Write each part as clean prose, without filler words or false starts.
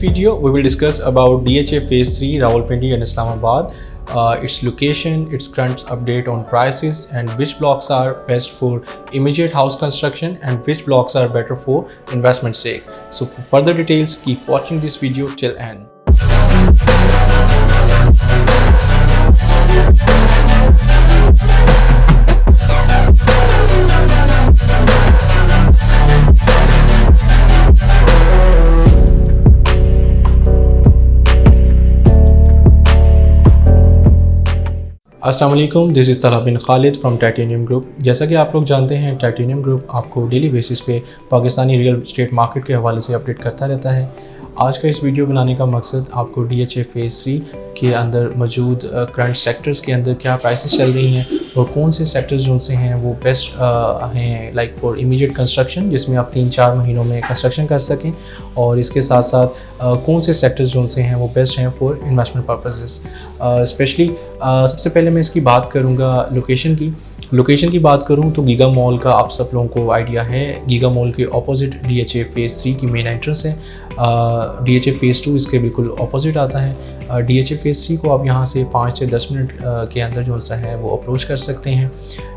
video, we will discuss about DHA Phase 3 Rawalpindi and Islamabad, its location, its current update on prices, and which blocks are best for immediate house construction and which blocks are better for investment sake. So for further details, keep watching this video till end. अस्सलाम वालेकुम, this is Talha bin Khalid from titanium group. जैसा कि आप लोग जानते हैं, titanium group आपको daily basis पे पाकिस्तानी रियल एस्टेट मार्केट के हवाले से अपडेट करता रहता है। आज का इस वीडियो बनाने का मकसद आपको DHA Phase 3 के अंदर मौजूद करंट सेक्टर्स के अंदर क्या प्राइसेस चल रही हैं और कौन से सेक्टर्स जो से हैं वो बेस्ट हैं लाइक फॉर इमीडिएट कंस्ट्रक्शन, जिसमें आप 3-4 महीनों में कंस्ट्रक्शन कर सकें, और इसके साथ साथ कौन से सेक्टर्स जो से हैं वो बेस्ट हैं फॉर इन्वेस्टमेंट पर्पसेस। स्पेशली सबसे पहले मैं इसकी बात करूँगा लोकेशन की बात करूं तो गीगा मॉल का आप सब लोगों को आइडिया है। गीगा मॉल के ऑपोजिट DHA Phase 3 की मेन एंट्रेंस है। DHA Phase 2 इसके बिल्कुल ऑपोजिट आता है। DHA Phase 3 को आप यहां से 5 से 10 मिनट के अंदर जो सा है वो अप्रोच कर सकते हैं।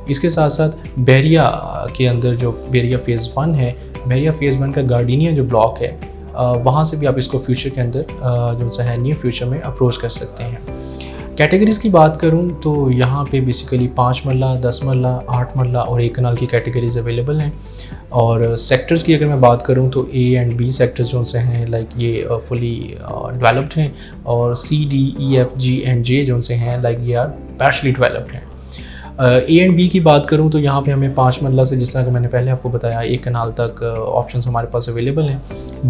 इसके साथ साथ बहरिया के अंदर जो बहरिया Phase 1 है, बहरिया Phase 1 का गार्डनिया जो ब्लॉक है, वहाँ से भी आप इसको फ्यूचर के अंदर जो सा है नियर फ्यूचर में अप्रोच कर सकते हैं। कैटेगरीज़ की बात करूं तो यहाँ पे बेसिकली 5 मरला, 10 मरला, 8 मरला और 1 कनाल की कैटेगरीज अवेलेबल हैं। और सेक्टर्स की अगर मैं बात करूं तो A एंड B सेक्टर्स जो से हैं लाइक ये फुली डेवलप्ड हैं, और C, D, E, F, G and J जो से हैं लाइक ये आर पार्शली डेवलप्ड हैं। A एंड B की बात करूं तो यहाँ पे हमें 5 मरला से, जिस तरह कि मैंने पहले आपको बताया, 1 कनाल तक ऑप्शंस हमारे पास अवेलेबल हैं।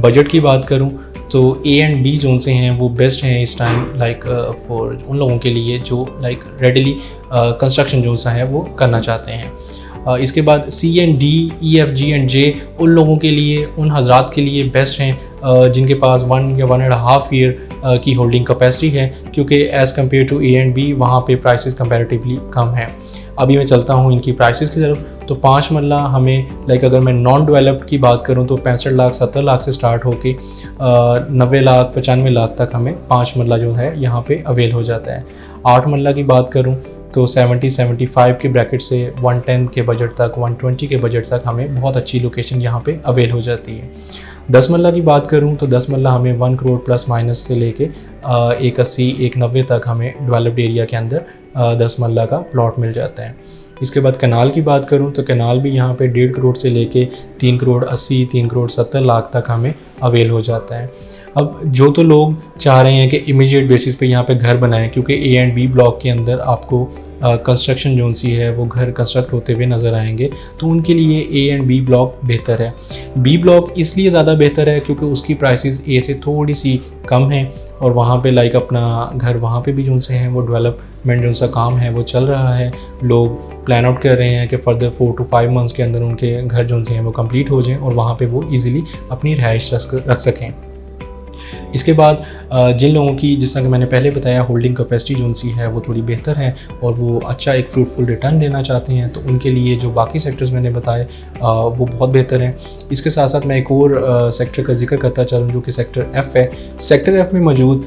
बजट की बात करूं तो A एंड B जोन से हैं वो बेस्ट हैं इस टाइम लाइक फॉर उन लोगों के लिए जो लाइक रेडीली कंस्ट्रक्शन जो सा है वो करना चाहते हैं। इसके बाद C and D, E, F, G and J उन लोगों के लिए, उन हजरात के लिए बेस्ट हैं जिनके पास 1 या 1.5 ईयर की होल्डिंग कैपेसिटी है, क्योंकि as compare to A and B वहाँ पे प्राइसेस कंपैरेटिवली कम हैं। अभी मैं चलता हूँ इनकी प्राइसेस की तरफ। तो 5 मरला हमें लाइक अगर मैं नॉन डेवलप्ड की बात करूँ तो 65 लाख 70 लाख से स्टार्ट होके 90 लाख 95 लाख तक हमें 5 मरला जो है यहाँ पे अवेल हो जाता है। 8 मरला की बात करूँ तो 70-75 के ब्रैकेट से 110 के बजट तक, 120 के बजट तक हमें बहुत अच्छी लोकेशन यहाँ पे अवेल हो जाती है। 10 मरला की बात करूँ तो 10 मरला हमें 1 करोड़ प्लस माइनस से लेके 180-190 तक हमें डेवलप्ड एरिया के अंदर 10 मरला का प्लॉट मिल जाता है। इसके बाद कनाल की बात करूं तो कनाल भी यहाँ पे 1.5 करोड़ से लेके 3 करोड़ 80, 3 करोड़ 70 लाख तक हमें अवेल हो जाता है। अब जो तो लोग चाह रहे हैं कि इमीडिएट बेसिस पे यहाँ पे घर बनाएं, क्योंकि A एंड B ब्लॉक के अंदर आपको कंस्ट्रक्शन जोन सी है वो घर कंस्ट्रक्ट होते हुए नज़र आएंगे, तो उनके लिए A एंड B ब्लॉक बेहतर है। B ब्लॉक इसलिए ज़्यादा बेहतर है क्योंकि उसकी प्राइसेस A से थोड़ी सी कम हैं, और वहाँ पे लाइक अपना घर वहाँ पे भी जो से हैं वो डेवलपमेंट जो सा काम है वो चल रहा है। लोग प्लान आउट कर रहे हैं कि फर्दर 4 to 5 मंथ्स के अंदर उनके घर जो से हैं वो कंप्लीट हो जाएं और वहाँ पे वो इजीली अपनी रिहाइश रख सकें। इसके बाद जिन लोगों की, जिस तरह कि मैंने पहले बताया, होल्डिंग कैपेसिटी जो सी है वो थोड़ी बेहतर है और वो अच्छा एक फ्रूटफुल रिटर्न देना चाहते हैं, तो उनके लिए जो बाकी सेक्टर्स मैंने बताए वो बहुत बेहतर हैं। इसके साथ साथ मैं एक और सेक्टर का जिक्र करता चलूँ जो कि सेक्टर F है। सेक्टर F में मौजूद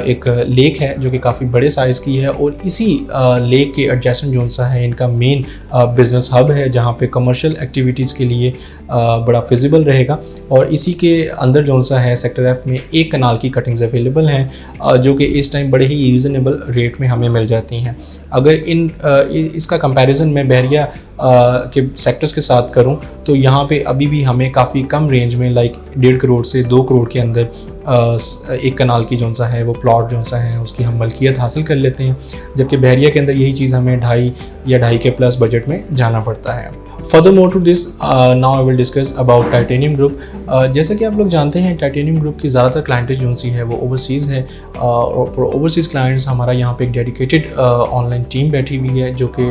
एक लेक है जो कि काफ़ी बड़े साइज़ की है, और इसी लेक के एडजेसेंट जो सा है इनका मेन बिज़नेस हब है, जहाँ पे कमर्शियल एक्टिविटीज़ के लिए बड़ा फिजिबल रहेगा। और इसी के अंदर जो सा है सेक्टर F में 1 कनाल की कटिंग्स अवेलेबल हैं जो कि इस टाइम बड़े ही रीज़नेबल रेट में हमें मिल जाती हैं। अगर इसका कंपैरिजन मैं बहरिया के सेक्टर्स के साथ करूं तो यहाँ पे अभी भी हमें काफ़ी कम रेंज में लाइक 1.5 करोड़ से 2 करोड़ के अंदर 1 कनाल की जो सा है वो प्लॉट जो सा है उसकी हम मलकियत हासिल कर लेते हैं, जबकि बहरिया के अंदर यही चीज़ हमें 2.5 या 2.5 के प्लस बजट में जाना पड़ता है। Furthermore to this, now I will discuss about Titanium Group। जैसा कि आप लोग जानते हैं, टाइटेनियम ग्रुप की ज़्यादातर क्लाइंटेज जो सी है वो ओवरसीज़ है, और फॉर ओवरसीज़ क्लाइंट्स हमारा यहाँ पे एक डेडिकेटेड ऑनलाइन टीम बैठी हुई है जो कि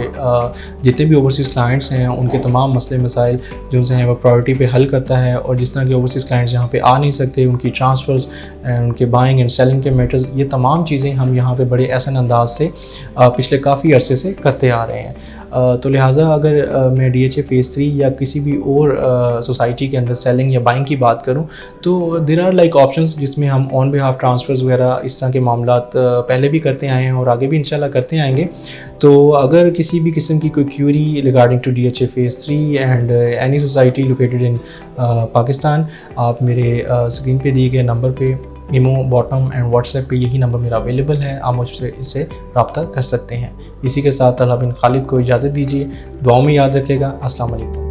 जितने भी ओवरसीज़ क्लाइंट्स हैं उनके तमाम मसले मसाइल जो से हैं वो प्रायोरिटी पे हल करता है। और जिस तरह के ओवरसीज़ क्लाइंट्स यहाँ पे आ नहीं सकते, उनकी ट्रांसफ़र्स, उनके बाइंग एंड सेलिंग के मैटर्स, ये तमाम चीज़ें हम यहाँ पे बड़े आसान अंदाज से पिछले काफ़ी अरसे से करते आ रहे हैं। तो लिहाजा अगर मैं DHA फ़ेज़ 3 या किसी भी और सोसाइटी के अंदर सेलिंग या बाइंग की बात करूं तो देयर आर लाइक ऑप्शंस जिसमें हम ऑन बिहाफ ट्रांसफ़र्स वगैरह इस तरह के मामलात पहले भी करते आए हैं और आगे भी इंशाल्लाह करते आएंगे। तो अगर किसी भी किस्म की कोई query regarding to DHA phase 3 and any society located in Pakistan, आप मेरे स्क्रीन पे दिए गए नंबर पे ईमो, बॉटम एंड व्हाट्सएप पे यही नंबर मेरा अवेलेबल है, आप मुझसे इससे रब्ता कर सकते हैं। इसी के साथ तलहा बिन खालिद को इजाज़त दीजिए, दुआओं में याद रखिएगा। अस्सलाम वालेकुम।